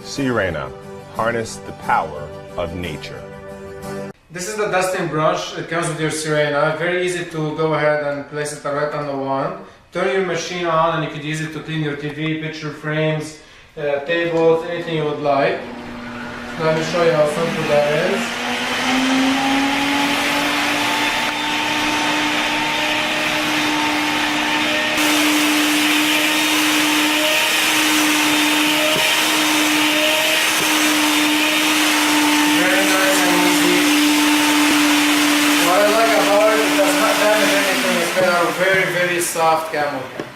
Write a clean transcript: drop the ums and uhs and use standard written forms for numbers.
Sirena, harness the power of nature. This is the dusting brush. It comes with your Sirena. Very easy to go ahead and place it right on the wand. Turn your machine on and you could use it to clean your TV, picture frames, tables, anything you would like. Let me show you how simple that is. Very nice and easy. What I like about it, it does not damage anything. It's made out of very, very soft camel hair.